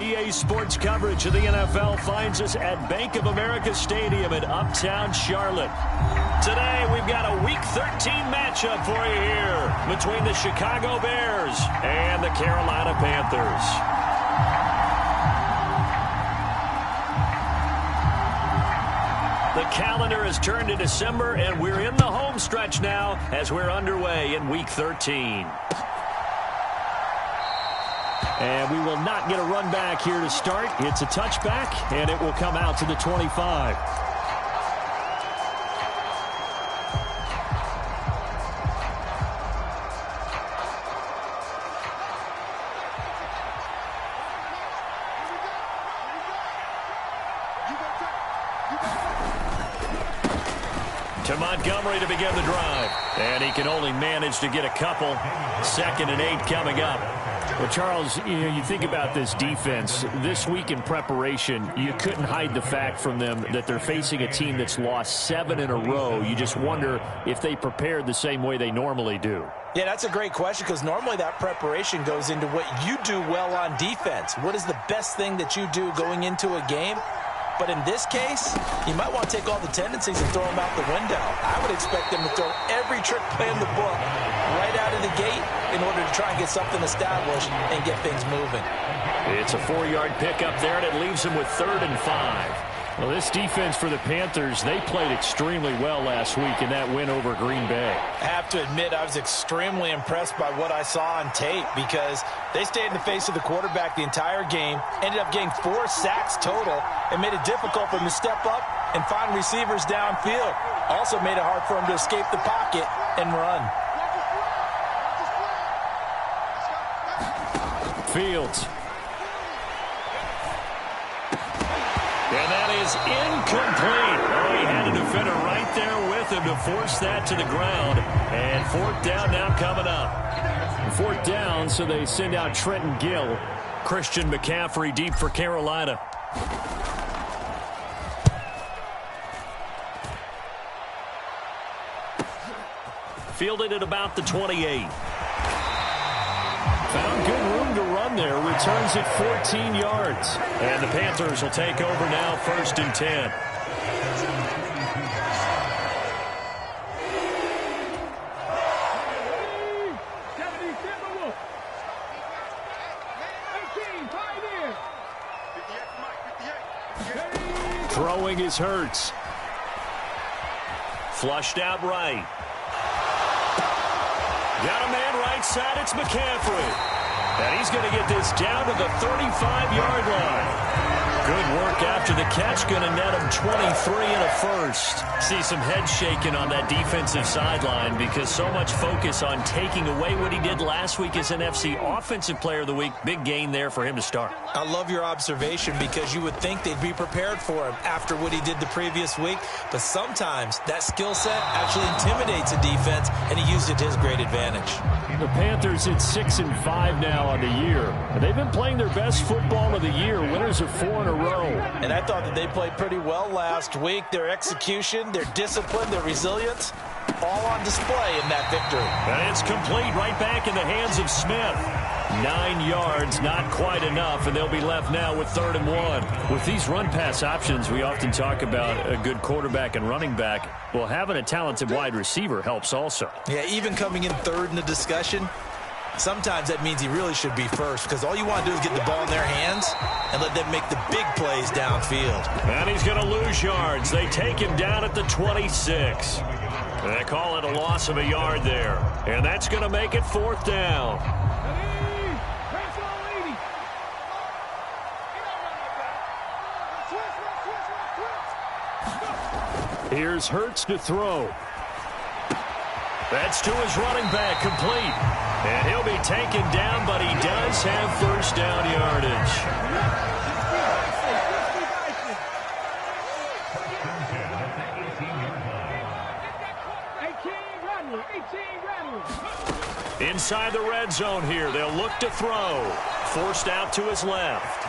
EA Sports coverage of the NFL finds us at Bank of America Stadium in Uptown Charlotte. Today, we've got a Week 13 matchup for you here between the Chicago Bears and the Carolina Panthers. The calendar has turned to December, and we're in the home stretch now as we're underway in Week 13. And we will not get a run back here to start. It's a touchback, and it will come out to the 25. To Montgomery to begin the drive. And he can only manage to get a couple. 2nd and 8 coming up. Well, Charles, you think about this defense. This week in preparation, you couldn't hide the fact from them that they're facing a team that's lost 7 in a row. You just wonder if they prepared the same way they normally do. Yeah, that's a great question because normally that preparation goes into what you do well on defense. What is the best thing that you do going into a game? But in this case, you might want to take all the tendencies and throw them out the window. I would expect them to throw every trick play in the book right out of the gate in order to try and get something established and get things moving. It's a 4-yard pickup there, and it leaves them with 3rd and 5. Well, this defense for the Panthers, they played extremely well last week in that win over Green Bay. I have to admit, I was extremely impressed by what I saw on tape because they stayed in the face of the quarterback the entire game, ended up getting 4 sacks total, and made it difficult for him to step up and find receivers downfield. Also made it hard for him to escape the pocket and run. Fields. And that is incomplete. Oh, he had a defender right there with him to force that to the ground. And 4th down now coming up. 4th down, so they send out Trenton Gill. Christian McCaffrey deep for Carolina. Fielded at about the 28. Found good room to run there. Returns it 14 yards. And the Panthers will take over now, 1st and 10. Throwing is Hurts. Flushed out right. Got a man right side, it's McCaffrey. And he's going to get this down to the 35-yard line. Good work after the catch, going to net him 23 and a first. See some head shaking on that defensive sideline because so much focus on taking away what he did last week as NFC Offensive Player of the Week. Big gain there for him to start. I love your observation because you would think they'd be prepared for him after what he did the previous week. But sometimes that skill set actually intimidates a defense, and he used it to his great advantage. The Panthers at 6 and 5 now on the year. They've been playing their best football of the year. Winners of 4 in a row. And I thought that they played pretty well last week. Their execution, their discipline, their resilience, all on display in that victory. And it's complete right back in the hands of Smith. 9 yards, not quite enough, and they'll be left now with 3rd and 1. With these run-pass options, we often talk about a good quarterback and running back. Well, having a talented wide receiver helps also. Yeah, even coming in 3rd in the discussion, sometimes that means he really should be first because all you want to do is get the ball in their hands and let them make the big plays downfield. And he's going to lose yards. They take him down at the 26. They call it a loss of a yard there. And that's going to make it 4th down. Here's Hurts to throw. That's to his running back, complete. And he'll be taken down, but he does have 1st down yardage. Inside the red zone here, they'll look to throw. Forced out to his left.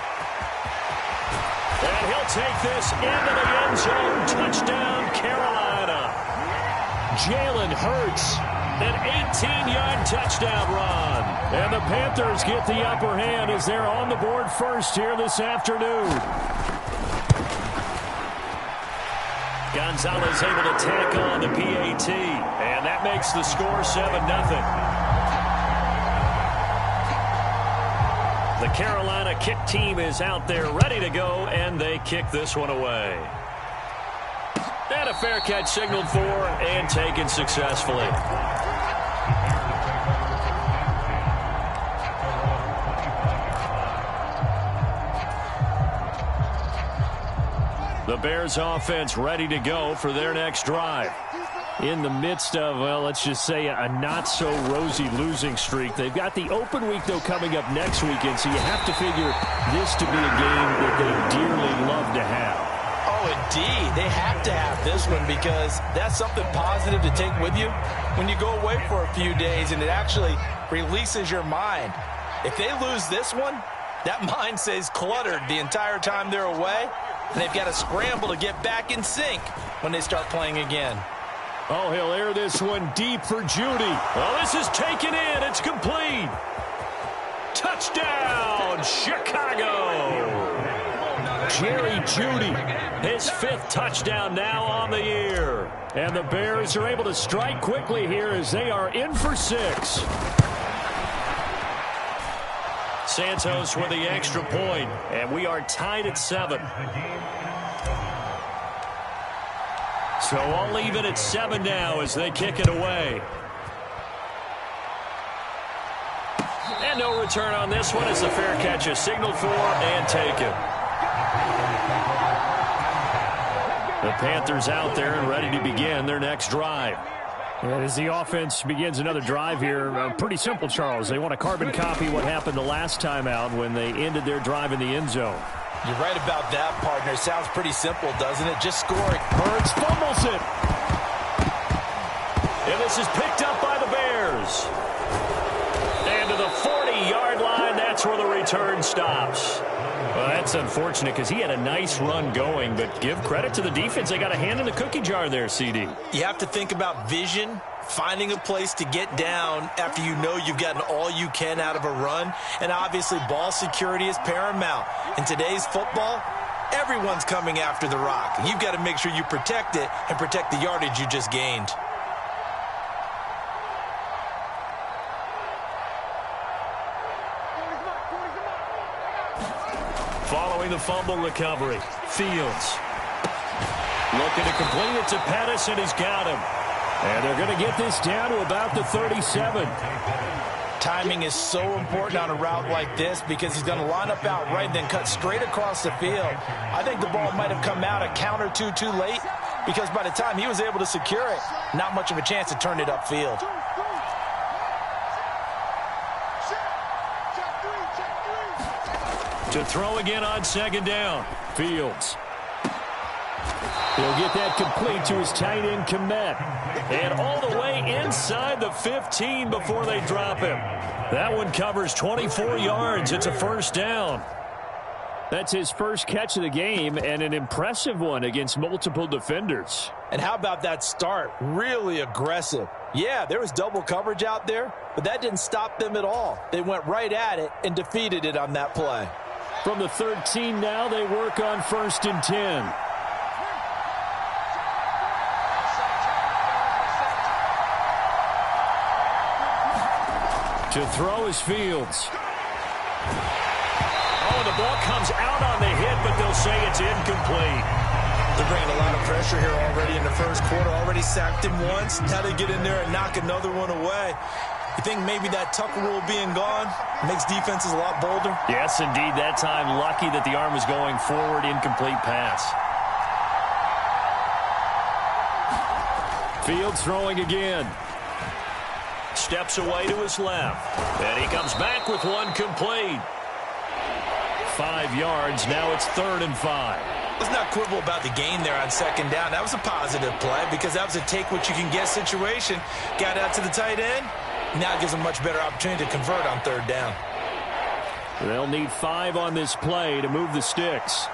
And he'll take this into the end zone. Touchdown, Carolina. Jalen Hurts An 18-yard touchdown run. And the Panthers get the upper hand as they're on the board first here this afternoon. Gonzalez able to tack on the PAT. And that makes the score 7-0. The Carolina kick team is out there ready to go, and they kick this one away. And a fair catch signaled for and taken successfully. The Bears offense ready to go for their next drive. In the midst of, well, let's just say a not-so-rosy losing streak. They've got the open week, though, coming up next weekend, so you have to figure this to be a game that they dearly love to have. Oh, indeed. They have to have this one because that's something positive to take with you when you go away for a few days, and it actually releases your mind. If they lose this one, that mind stays cluttered the entire time they're away, and they've got to scramble to get back in sync when they start playing again. Oh, he'll air this one deep for Jeudy. Well, this is taken in. It's complete. Touchdown, Chicago. Jerry Jeudy, his 5th touchdown now on the year. And the Bears are able to strike quickly here as they are in for 6. Santos with the extra point, and we are tied at 7. So I'll leave it at 7 now as they kick it away. And no return on this one as the fair catch is signaled for and taken. The Panthers out there and ready to begin their next drive. And as the offense begins another drive here, pretty simple, Charles. They want to carbon copy what happened the last time out when they ended their drive in the end zone. You're right about that, partner. Sounds pretty simple, doesn't it? Just scoring. Hurts fumbles it. And this is picked up by the Bears. And to the 40-yard line, that's where the return stops. Well, that's unfortunate because he had a nice run going, but give credit to the defense. They got a hand in the cookie jar there, CD. You have to think about vision, finding a place to get down after you know you've gotten all you can out of a run, and obviously ball security is paramount. In today's football, everyone's coming after the rock. You've got to make sure you protect it and protect the yardage you just gained. Following the fumble recovery, Fields looking to complete it to Pettis, and he's got him. And they're going to get this down to about the 37. Timing is so important on a route like this because he's going to line up out right and then cut straight across the field. I think the ball might have come out a count or two too late because by the time he was able to secure it, not much of a chance to turn it upfield. To throw again on 2nd down. Fields. He'll get that complete to his tight end, Kmet. And all the way inside the 15 before they drop him. That one covers 24 yards. It's a 1st down. That's his first catch of the game and an impressive one against multiple defenders. And how about that start? Really aggressive. Yeah, there was double coverage out there, but that didn't stop them at all. They went right at it and defeated it on that play. From the 13 now, they work on 1st and 10. To throw is Fields. Oh, the ball comes out on the hit, but they'll say it's incomplete. They're bringing a lot of pressure here already in the first quarter. Already sacked him once. Now they get in there and knock another one away. You think maybe that Tucker rule being gone makes defenses a lot bolder? Yes, indeed. That time, lucky that the arm was going forward, incomplete pass. Fields throwing again. Steps away to his left. And he comes back with one complete. 5 yards. Now it's 3rd and 5. Let's not quibble about the gain there on 2nd down. That was a positive play because that was a take-what-you-can-get situation. Got out to the tight end. Now it gives them a much better opportunity to convert on 3rd down. They'll need 5 on this play to move the sticks.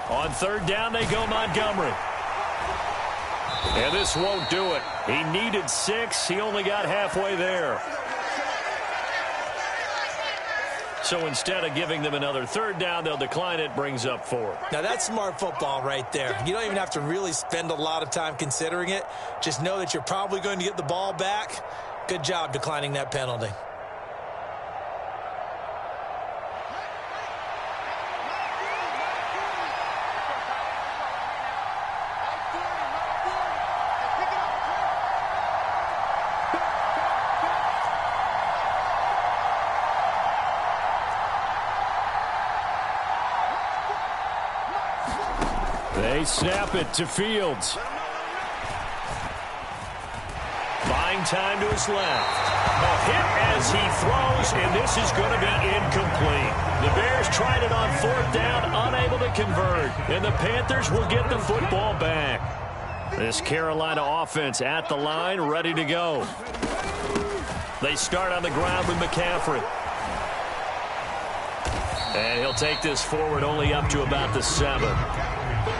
On 3rd down, they go Montgomery. And this won't do it. He needed 6. He only got halfway there. So instead of giving them another third down, they'll decline it, brings up 4. Now, that's smart football right there. You don't even have to really spend a lot of time considering it. Just know that you're probably going to get the ball back. Good job declining that penalty. They snap it to Fields. Buying time to his left. A hit as he throws, and this is going to be incomplete. The Bears tried it on 4th down, unable to convert, and the Panthers will get the football back. This Carolina offense at the line, ready to go. They start on the ground with McCaffrey. And he'll take this forward only up to about the 7.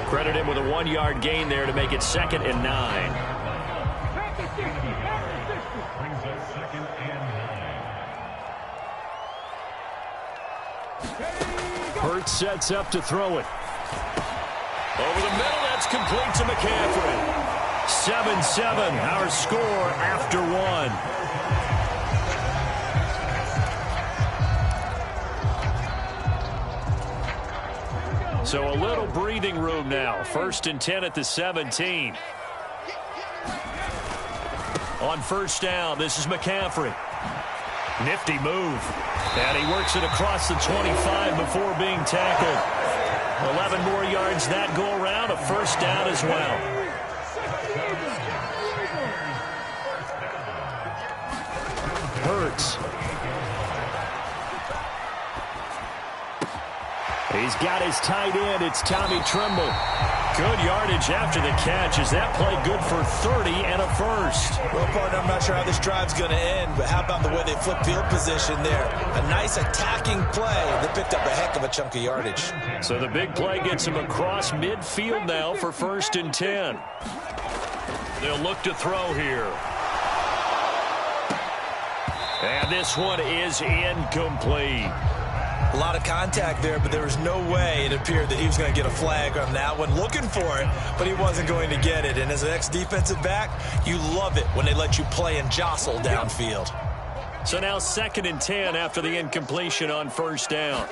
Credit him with a 1-yard gain there to make it 2nd and 9. Hurts sets up to throw it. Over the middle, that's complete to McCaffrey. 7-7, our score after 1. So a little breathing room now. 1st and 10 at the 17. On 1st down, this is McCaffrey. Nifty move. And he works it across the 25 before being tackled. 11 more yards that go around. A 1st down as well. Hurts. He's got his tight end. It's Tommy Tremble. Good yardage after the catch. Is that play good for 30 and a 1st? Well, partner, I'm not sure how this drive's going to end, but how about the way they flip field position there? A nice attacking play that picked up a heck of a chunk of yardage. So the big play gets him across midfield now for 1st and 10. They'll look to throw here. And this one is incomplete. A lot of contact there, but there was no way it appeared that he was going to get a flag on that one. Looking for it, but he wasn't going to get it. And as an ex-defensive back, you love it when they let you play and jostle downfield. So now 2nd and 10 after the incompletion on 1st down.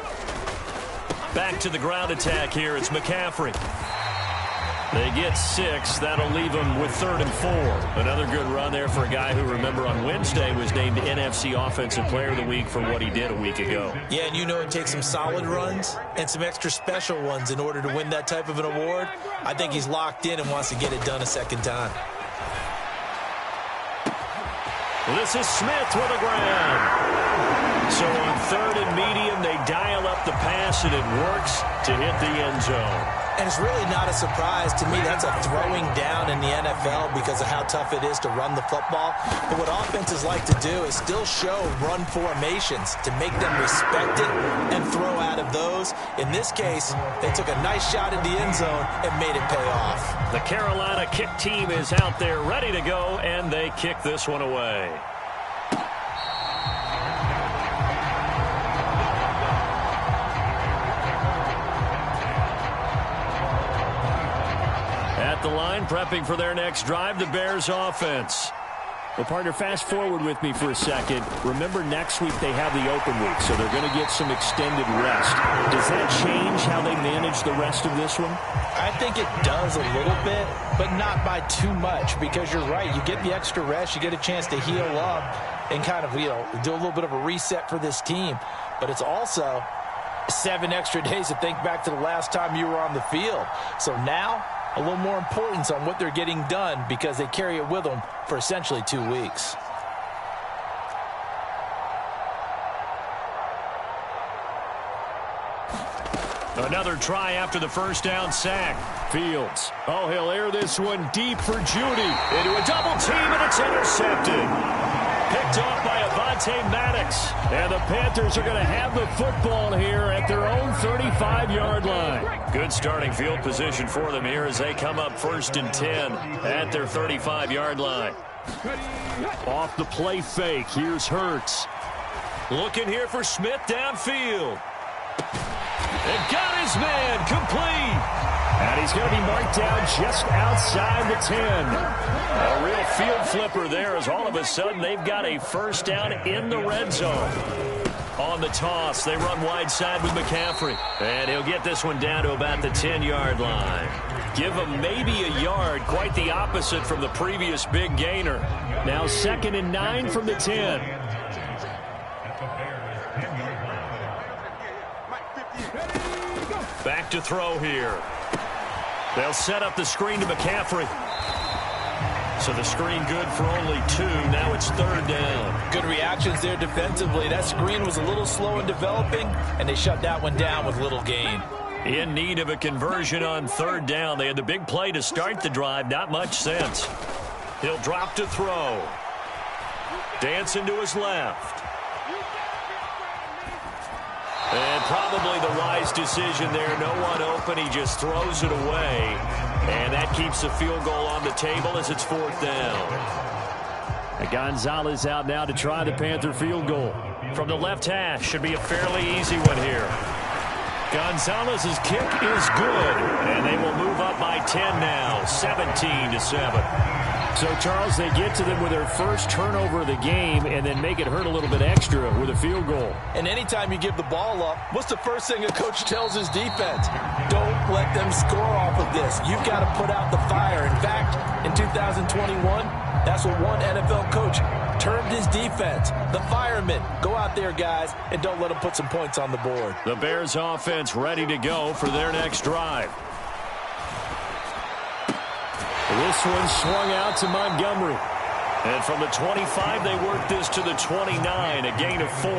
Back to the ground attack here. It's McCaffrey. They get 6. That'll leave them with 3rd and 4. Another good run there for a guy who, remember, on Wednesday was named NFC Offensive Player of the Week for what he did a week ago. Yeah, and you know it takes some solid runs and some extra special ones in order to win that type of an award. I think he's locked in and wants to get it done a 2nd time. This is Smith with a ground. So on 3rd and medium, they dial up the pass, and it works to hit the end zone. And it's really not a surprise to me. That's a throwing down in the NFL because of how tough it is to run the football. But what offenses like to do is still show run formations to make them respect it and throw out of those. In this case, they took a nice shot at the end zone and made it pay off. The Carolina kick team is out there ready to go, and they kick this one away. The line prepping for their next drive, the Bears offense. Well, partner, fast forward with me for a second. Remember, next week they have the open week, so they're going to get some extended rest. Does that change how they manage the rest of this one? I think it does a little bit, but not by too much, because you're right. You get the extra rest, you get a chance to heal up and kind of, do a little bit of a reset for this team. But it's also 7 extra days to think back to the last time you were on the field. So now, a little more importance on what they're getting done because they carry it with them for essentially 2 weeks. Another try after the 1st down sack. Fields. Oh, he'll air this one deep for Judy. Into a double team, and it's intercepted. Picked off by Avonte Maddox. And the Panthers are going to have the football here at their own 35-yard line. Good starting field position for them here as they come up 1st and 10 at their 35-yard line. Off the play fake, here's Hurts. Looking here for Smith downfield. And got his man complete. And he's going to be marked down just outside the 10. A real field flipper there as all of a sudden they've got a first down in the red zone. On the toss, they run wide side with McCaffrey. And he'll get this one down to about the 10-yard line. Give him maybe a yard, quite the opposite from the previous big gainer. Now 2nd and 9 from the 10. Back to throw here. They'll set up the screen to McCaffrey. So the screen good for only 2. Now it's 3rd down. Good reactions there defensively. That screen was a little slow in developing, and they shut that one down with little gain. In need of a conversion on 3rd down. They had the big play to start the drive. Not much sense. He'll drop to throw. Dancing to his left. And probably the wise decision there. No one open. He just throws it away. And that keeps the field goal on the table as it's 4th down. And Gonzalez out now to try the Panther field goal. From the left hash. Should be a fairly easy one here. Gonzalez's kick is good. And they will move up by 10 now. 17-7. So, Charles, they get to them with their first turnover of the game and then make it hurt a little bit extra with a field goal. And anytime you give the ball up, what's the first thing a coach tells his defense? Don't let them score off of this. You've got to put out the fire. In fact, in 2021, that's what one NFL coach termed his defense. The firemen. Go out there, guys, and don't let them put some points on the board. The Bears offense ready to go for their next drive. This one swung out to Montgomery. And from the 25, they work this to the 29, a gain of 4.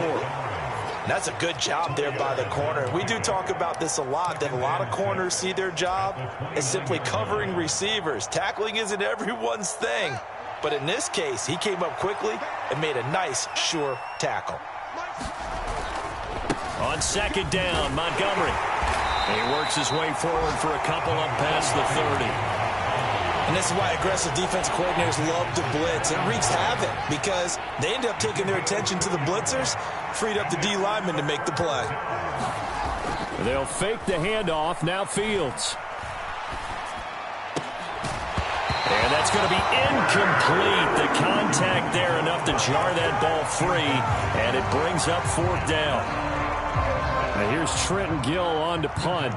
That's a good job there by the corner. We do talk about this a lot, that a lot of corners see their job as simply covering receivers. Tackling isn't everyone's thing. But in this case, he came up quickly and made a nice, sure tackle. On 2nd down, Montgomery. He works his way forward for a couple up past the 30. And this is why aggressive defensive coordinators love to blitz. It wreaks havoc because they end up taking their attention to the blitzers, freed up the D lineman to make the play. They'll fake the handoff. Now Fields. And that's going to be incomplete. The contact there enough to jar that ball free, and it brings up 4th down. Now here's Trenton Gill on to punt.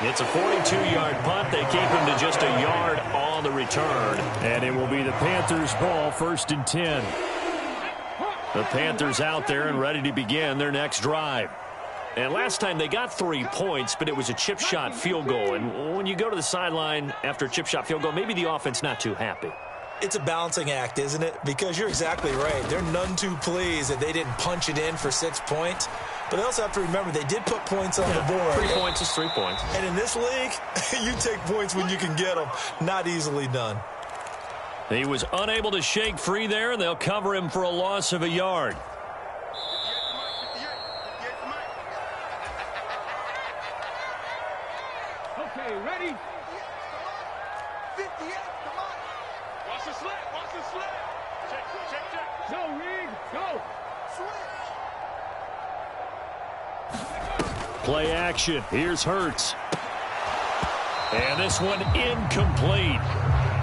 It's a 42-yard punt. They keep him to just a yard on the return. And it will be the Panthers' ball, 1st and 10. The Panthers out there and ready to begin their next drive. And last time they got 3 points, but it was a chip shot field goal. And when you go to the sideline after a chip shot field goal, maybe the offense not too happy. It's a balancing act, isn't it? Because you're exactly right. They're none too pleased that they didn't punch it in for 6 points. But they also have to remember they did put points on the board. 3 points is 3 points. And in this league, you take points when you can get them. Not easily done. He was unable to shake free there, and they'll cover him for a loss of a yard. Okay, ready? 58, come on. Watch the slip, watch the slip. Check. Go, Reed, go. Play action. Here's Hurts. And this one incomplete.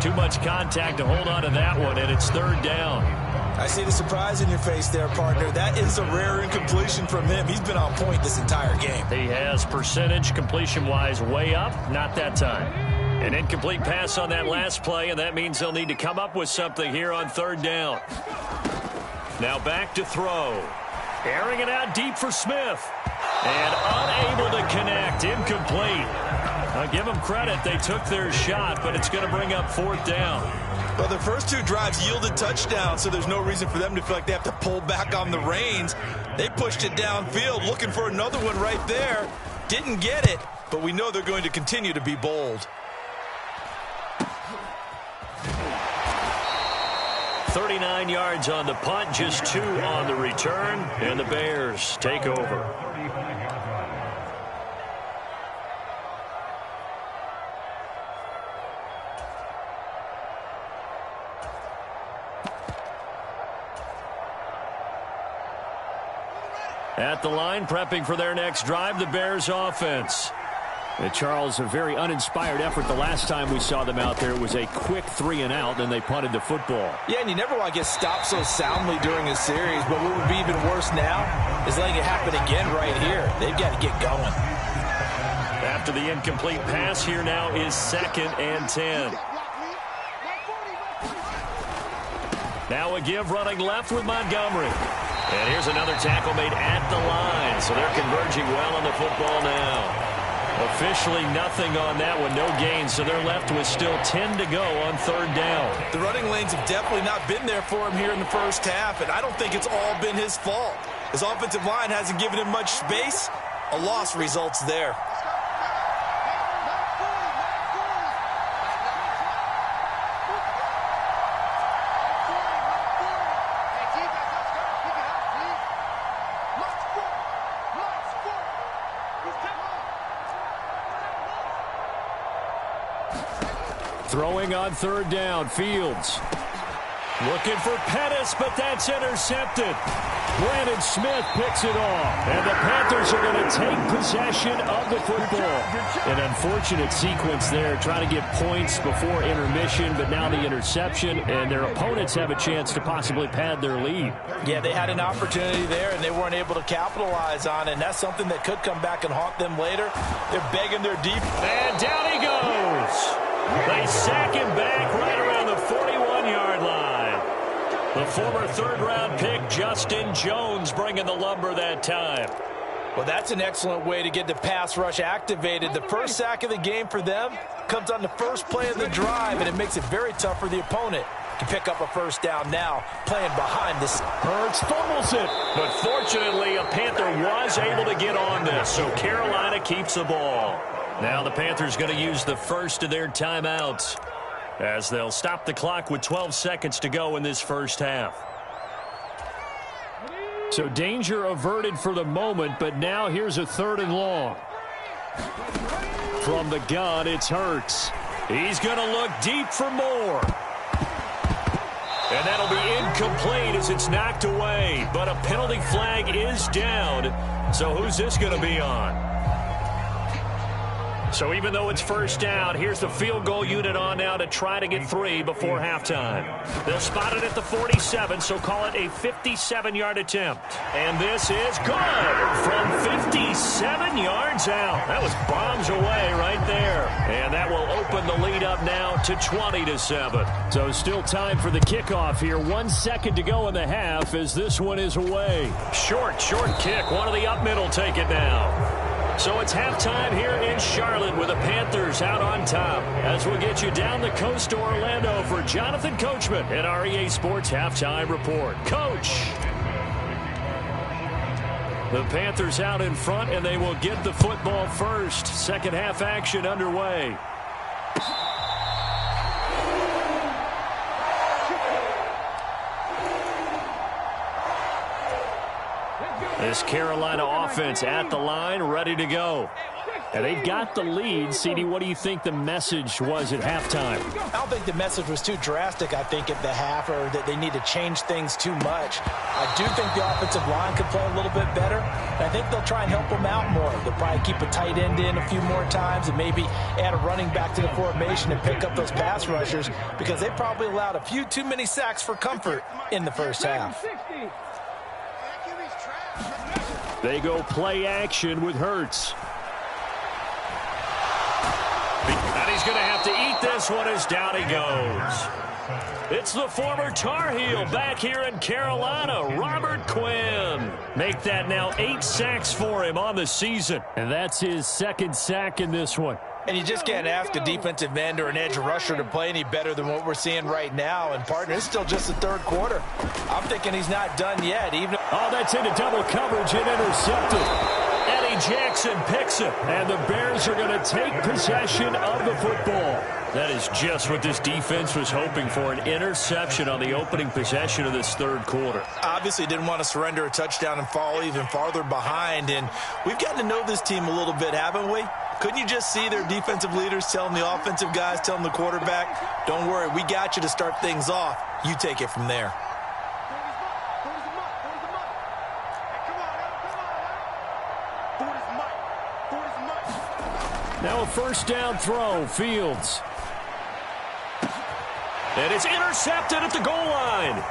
Too much contact to hold on to that one, and it's 3rd down. I see the surprise in your face there, partner. That is a rare incompletion from him. He's been on point this entire game. He has percentage completion-wise way up. Not that time. An incomplete pass on that last play, and that means they'll need to come up with something here on 3rd down. Now back to throw. Airing it out deep for Smith. And unable to connect. Incomplete. I'll give them credit. They took their shot, but it's going to bring up 4th down. Well, the first two drives yielded touchdowns, so there's no reason for them to feel like they have to pull back on the reins. They pushed it downfield, looking for another one right there. Didn't get it, but we know they're going to continue to be bold. 39 yards on the punt, just 2 on the return, and the Bears take over. At the line, prepping for their next drive, the Bears offense. And Charles, a very uninspired effort the last time we saw them out there. It was a quick 3-and-out, and they punted the football. Yeah, and you never want to get stopped so soundly during a series, but what would be even worse now is letting it happen again right here. They've got to get going. After the incomplete pass, here now is 2nd and 10. Now a give running left with Montgomery. And here's another tackle made at the line, so they're converging well on the football now. Officially nothing on that one, no gain, so they're left with still 10 to go on 3rd down. The running lanes have definitely not been there for him here in the first half, and I don't think it's all been his fault. His offensive line hasn't given him much space. A loss results there. Throwing on 3rd down, Fields. Looking for Pettis, but that's intercepted. Brandon Smith picks it off. And the Panthers are going to take possession of the football. An unfortunate sequence there, trying to get points before intermission, but now the interception, and their opponents have a chance to possibly pad their lead. Yeah, they had an opportunity there, and they weren't able to capitalize on it, and that's something that could come back and haunt them later. They're begging their deep. And down he goes. They sack him back right around the 41-yard line. The former 3rd-round pick, Justin Jones, bringing the lumber that time. Well, that's an excellent way to get the pass rush activated. The first sack of the game for them comes on the first play of the drive, and it makes it very tough for the opponent to pick up a 1st down now, playing behind this. Hurts fumbles it. But fortunately, a Panther was able to get on this, so Carolina keeps the ball. Now the Panthers going to use the first of their timeouts as they'll stop the clock with 12 seconds to go in this first half. So danger averted for the moment, but now here's a 3rd and long. From the gun, it's Hurts. He's going to look deep for more. And that'll be incomplete as it's knocked away. But a penalty flag is down. So who's this going to be on? So even though it's 1st down, here's the field goal unit on now to try to get 3 before halftime. They'll spot it at the 47, so call it a 57-yard attempt. And this is good from 57 yards out. That was bombs away right there. And that will open the lead up now to 20-7. So still time for the kickoff here. 1 second to go in the half as this one is away. Short kick. One of the up middle take it now. So it's halftime here in Charlotte with the Panthers out on top. As we'll get you down the coast to Orlando for Jonathan Coachman at our EA Sports Halftime Report. Coach! The Panthers out in front, and they will get the football first. Second half action underway. This Carolina offense at the line, ready to go. And they've got the lead. CD, what do you think the message was at halftime? I don't think the message was too drastic, I think, at the half, or that they need to change things too much. I do think the offensive line could play a little bit better. And I think they'll try and help them out more. They'll probably keep a tight end in a few more times and maybe add a running back to the formation and pick up those pass rushers, because they probably allowed a few too many sacks for comfort in the first half. They go play action with Hurts. And he's going to have to eat this one as down he goes. It's the former Tar Heel back here in Carolina, Robert Quinn. Make that now 8 sacks for him on the season. And that's his 2nd sack in this one. And you just can't ask a defensive end or an edge rusher to play any better than what we're seeing right now. And, partner, it's still just the third quarter. I'm thinking he's not done yet. Oh, that's into double coverage and intercepted. Eddie Jackson picks it, and the Bears are going to take possession of the football. That is just what this defense was hoping for, an interception on the opening possession of this third quarter. Obviously didn't want to surrender a touchdown and fall even farther behind. And we've gotten to know this team a little bit, haven't we? Couldn't you just see their defensive leaders telling the offensive guys, telling the quarterback, don't worry, we got you to start things off. You take it from there. Now a first down throw, Fields. And it's intercepted at the goal line.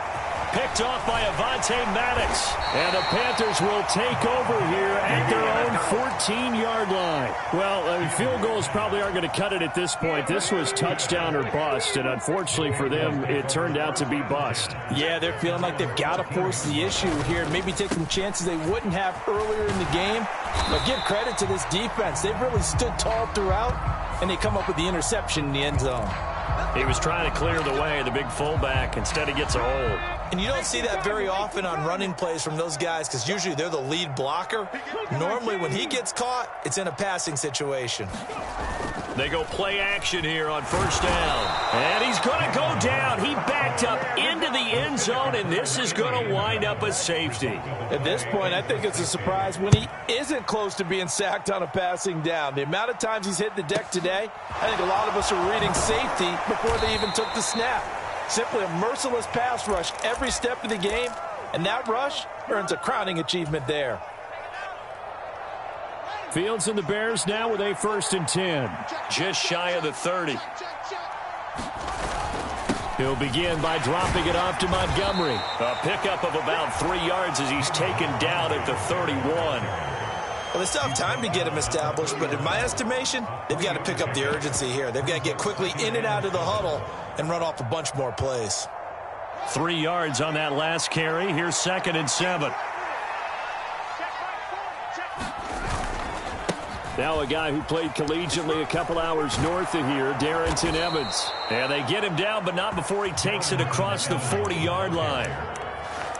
Picked off by Avonte Maddox. And the Panthers will take over here at their own 14-yard line. Well, field goals probably aren't going to cut it at this point. This was touchdown or bust, and unfortunately for them, it turned out to be bust. Yeah, they're feeling like they've got to force the issue here. Maybe take some chances they wouldn't have earlier in the game. But give credit to this defense. They've really stood tall throughout, and they come up with the interception in the end zone. He was trying to clear the way, the big fullback. Instead, he gets a hold. And you don't see that very often on running plays from those guys because usually they're the lead blocker. Normally, when he gets caught, it's in a passing situation. They go play action here on first down. And he's going to go down. He backed up into the end zone, and this is going to wind up a safety. At this point, I think it's a surprise when he isn't close to being sacked on a passing down. The amount of times he's hit the deck today, I think a lot of us are reading safety before they even took the snap. Simply a merciless pass rush every step of the game, and that rush earns a crowning achievement there. Fields and the Bears now with a 1st and 10. Just shy of the 30. He'll begin by dropping it off to Montgomery. A pickup of about 3 yards as he's taken down at the 31. Well, they still have time to get him established, but in my estimation, they've got to pick up the urgency here. They've got to get quickly in and out of the huddle and run off a bunch more plays. 3 yards on that last carry. Here's 2nd and 7. Now a guy who played collegiately a couple hours north of here, Darrington Evans. And they get him down, but not before he takes it across the 40-yard line.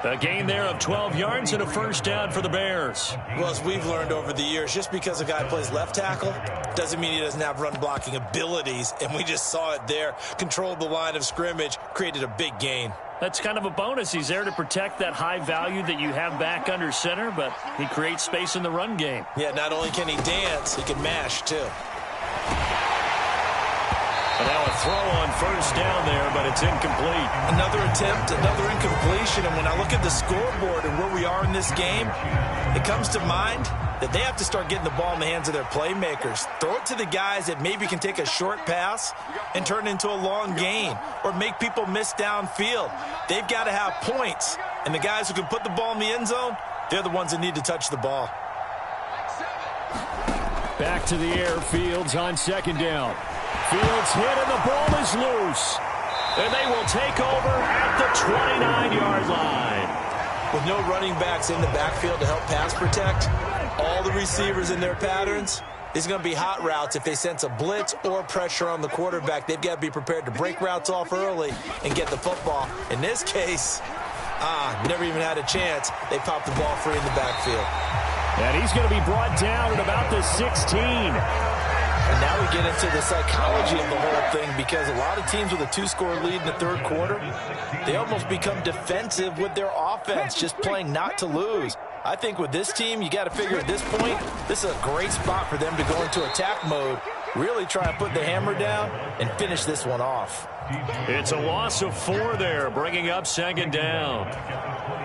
A gain there of 12 yards and a first down for the Bears. Well, as we've learned over the years, just because a guy plays left tackle doesn't mean he doesn't have run-blocking abilities, and we just saw it there. Controlled the line of scrimmage, created a big gain. That's kind of a bonus. He's there to protect that high value that you have back under center, but he creates space in the run game. Yeah, not only can he dance, he can mash, too. And now a throw on first down there, but it's incomplete. Another attempt, another incompletion, and when I look at the scoreboard and where we are in this game, it comes to mind that they have to start getting the ball in the hands of their playmakers. Throw it to the guys that maybe can take a short pass and turn it into a long gain or make people miss downfield. They've got to have points, and the guys who can put the ball in the end zone, they're the ones that need to touch the ball. Back to the air, Fields on 2nd down. Fields hit and the ball is loose. And they will take over at the 29-yard line. With no running backs in the backfield to help pass protect, all the receivers in their patterns, these are going to be hot routes. If they sense a blitz or pressure on the quarterback, they've got to be prepared to break routes off early and get the football. In this case, never even had a chance. They popped the ball free in the backfield. And he's going to be brought down at about the 16. And now we get into the psychology of the whole thing, because a lot of teams with a 2-score lead in the third quarter, they almost become defensive with their offense, just playing not to lose. I think with this team, you got to figure at this point, this is a great spot for them to go into attack mode, really try and put the hammer down and finish this one off. It's a loss of 4 there, bringing up 2nd down.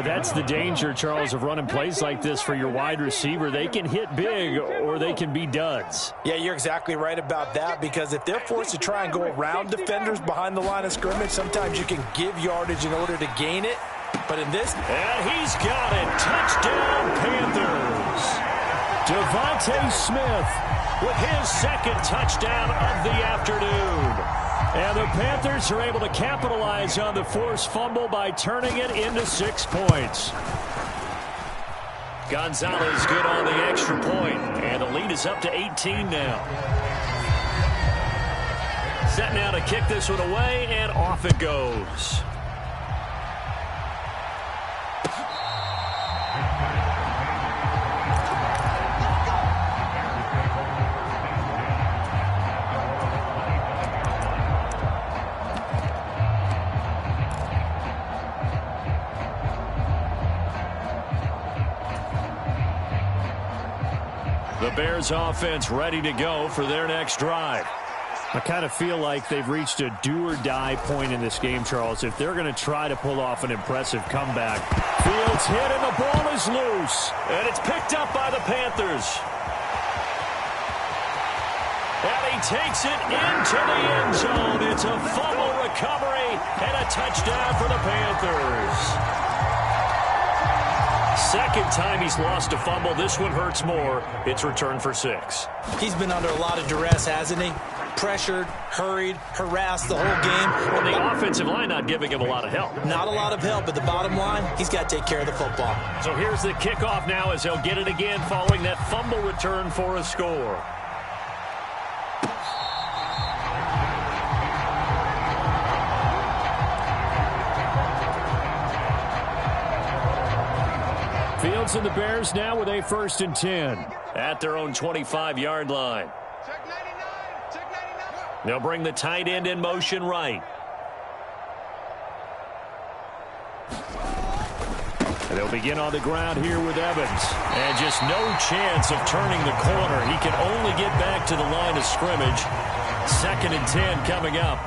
That's the danger, Charles, of running plays like this for your wide receiver. They can hit big or they can be duds. Yeah, you're exactly right about that, because if they're forced to try and go around defenders behind the line of scrimmage, sometimes you can give yardage in order to gain it. But in this... And he's got it. Touchdown, Panthers. Devontae Smith with his 2nd touchdown of the afternoon. And the Panthers are able to capitalize on the forced fumble by turning it into 6 points. Gonzalez good on the extra point, and the lead is up to 18 now. Set now to kick this one away, and off it goes. The Bears offense ready to go for their next drive. I kind of feel like they've reached a do-or-die point in this game, Charles. If they're going to try to pull off an impressive comeback. Fields hit and the ball is loose. And it's picked up by the Panthers. And he takes it into the end zone. It's a fumble recovery and a touchdown for the Panthers. Second time he's lost a fumble. This one hurts more. It's returned for 6. He's been under a lot of duress, hasn't he? Pressured, hurried, harassed the whole game. And the offensive line not giving him a lot of help. Not a lot of help, but the bottom line, he's got to take care of the football. So here's the kickoff now as he'll get it again following that fumble return for a score. Fields and the Bears now with a 1st and 10 at their own 25-yard line. Check 99. Check 99. They'll bring the tight end in motion right. And they'll begin on the ground here with Evans. And just no chance of turning the corner. He can only get back to the line of scrimmage. 2nd and 10 coming up.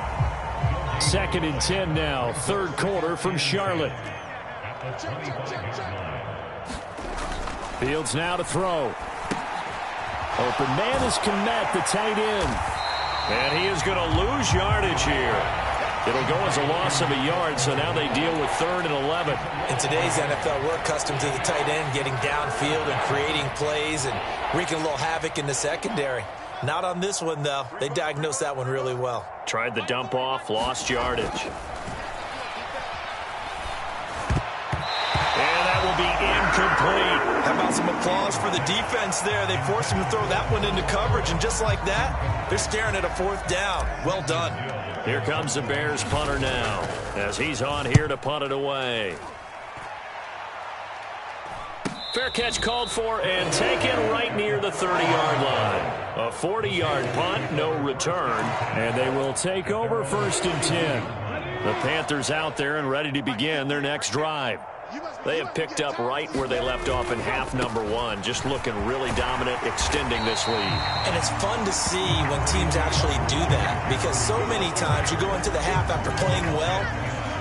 2nd and 10 now. 3rd quarter from Charlotte. Fields now to throw. Open man is Kmet, the tight end. And he is going to lose yardage here. It'll go as a loss of a yard, so now they deal with 3rd and 11. In today's NFL, we're accustomed to the tight end getting downfield and creating plays and wreaking a little havoc in the secondary. Not on this one, though. They diagnosed that one really well. Tried the dump off, lost yardage. Will be incomplete. How about some applause for the defense there? They forced him to throw that one into coverage, and just like that, they're staring at a 4th down. Well done. Here comes the Bears punter now as he's on here to punt it away. Fair catch called for and taken right near the 30-yard line. A 40-yard punt, no return, and they will take over 1st and 10. The Panthers out there and ready to begin their next drive. They have picked up right where they left off in half number 1, just looking really dominant, extending this lead. And it's fun to see when teams actually do that, because so many times you go into the half after playing well,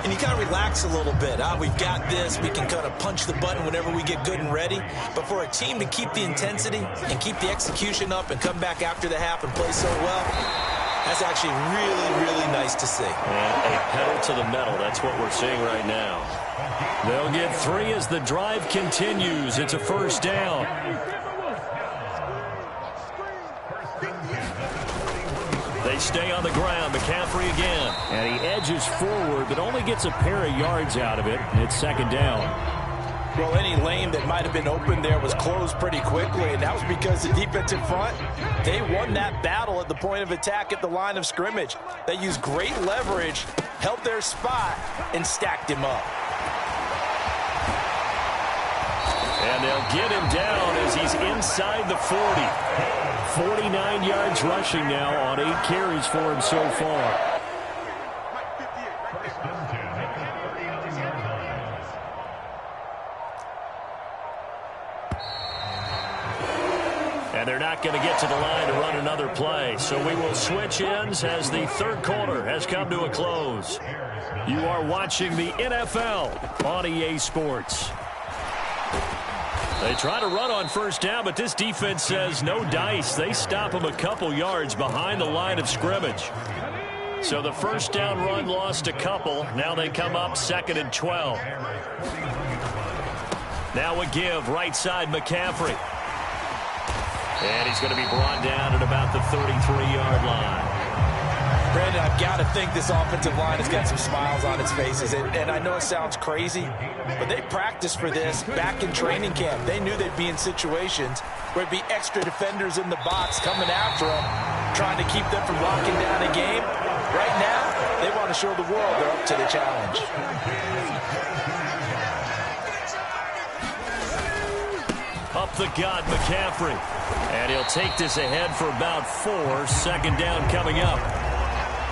and you kind of relax a little bit. We've got this. We can kind of punch the button whenever we get good and ready. But for a team to keep the intensity and keep the execution up and come back after the half and play so well, that's actually really, really nice to see. And a pedal to the metal. That's what we're seeing right now. They'll get 3 as the drive continues. It's a 1st down. They stay on the ground. McCaffrey again. And he edges forward, but only gets a pair of yards out of it. And it's 2nd down. Well, any lane that might have been open there was closed pretty quickly, and that was because the defensive front, they won that battle at the point of attack at the line of scrimmage. They used great leverage, held their spot, and stacked him up. And they'll get him down as he's inside the 40. 49 yards rushing now on 8 carries for him so far. And they're not going to get to the line to run another play. So we will switch ends as the 3rd quarter has come to a close. You are watching the NFL on EA Sports. They try to run on 1st down, but this defense says no dice. They stop them a couple yards behind the line of scrimmage. So the 1st down run lost a couple. Now they come up 2nd and 12. Now a give right side McCaffrey. And he's going to be brought down at about the 33-yard line. Brandon, I've got to think this offensive line has got some smiles on its faces. And I know it sounds crazy, but they practiced for this back in training camp. They knew they'd be in situations where it'd be extra defenders in the box coming after them, trying to keep them from locking down a game. Right now, they want to show the world they're up to the challenge. Up the gut, McCaffrey. And he'll take this ahead for about 4. Second down coming up.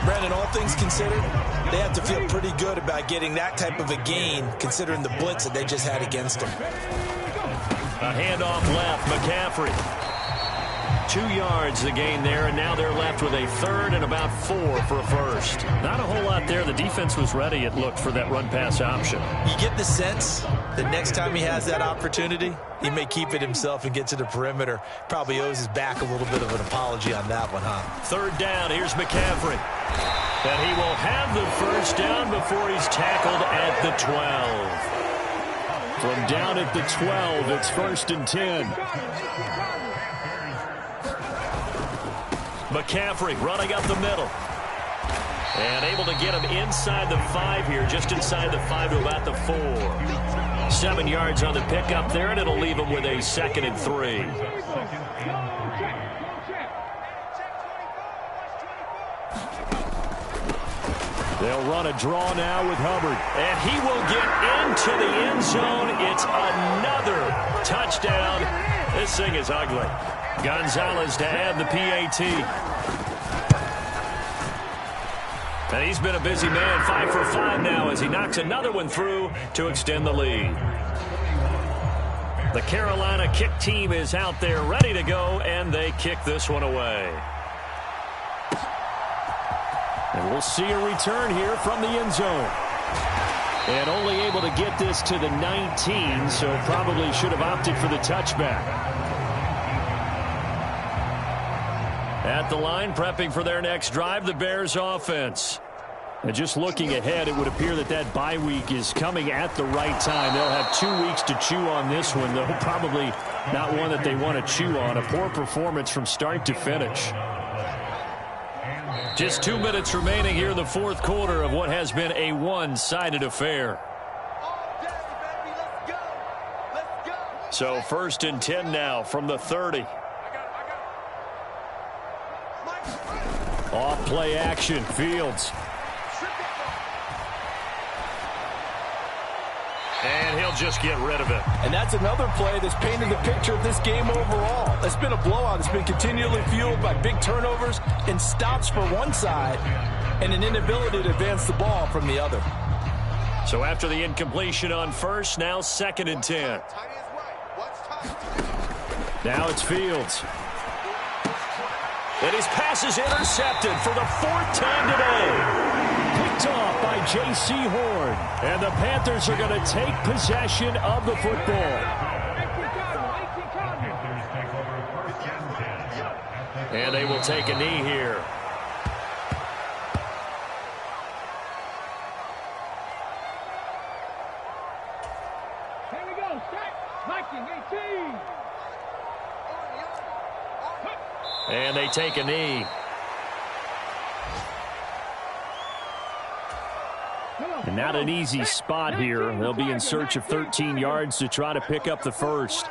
Brandon, all things considered, they have to feel pretty good about getting that type of a gain, considering the blitz that they just had against them. A handoff left, McCaffrey. 2 yards the gain there, and now they're left with a third and about 4 for a first. Not a whole lot there. The defense was ready, it looked, for that run-pass option. You get the sense that next time he has that opportunity, he may keep it himself and get to the perimeter. Probably owes his back a little bit of an apology on that one, huh? Third down, here's McCaffrey. And he will have the first down before he's tackled at the 12. From down at the 12, it's 1st and 10. McCaffrey running up the middle. And able to get him inside the 5 here, just inside the 5 to about the 4. 7 yards on the pickup there, and it'll leave him with a 2nd and 3. They'll run a draw now with Hubbard. And he will get into the end zone. It's another touchdown. This thing is ugly. Gonzalez to add the PAT. And he's been a busy man, 5 for 5 now as he knocks another one through to extend the lead. The Carolina kick team is out there ready to go, and they kick this one away. And we'll see a return here from the end zone. And only able to get this to the 19, so probably should have opted for the touchback. At the line, prepping for their next drive, the Bears offense. And just looking ahead, it would appear that that bye week is coming at the right time. They'll have 2 weeks to chew on this one, though probably not one that they want to chew on. A poor performance from start to finish. Just 2 minutes remaining here in the 4th quarter of what has been a one-sided affair. So 1st and 10 now from the 30. Off play action, Fields. And he'll just get rid of it. And that's another play that's painted the picture of this game overall. It's been a blowout. It's been continually fueled by big turnovers and stops for one side and an inability to advance the ball from the other. So after the incompletion on first, now 2nd and 10. Now it's Fields. And his pass is intercepted for the 4th time today. Picked off by J.C. Horn. And the Panthers are going to take possession of the football. And they will take a knee here. Here we go. Start. Viking 18. And they take a knee. And not an easy spot here. They'll be in search of 13 yards to try to pick up the first.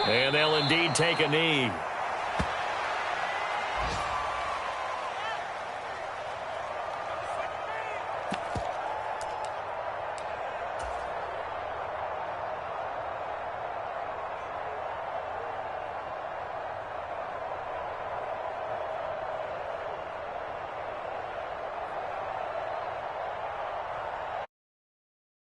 And they'll indeed take a knee.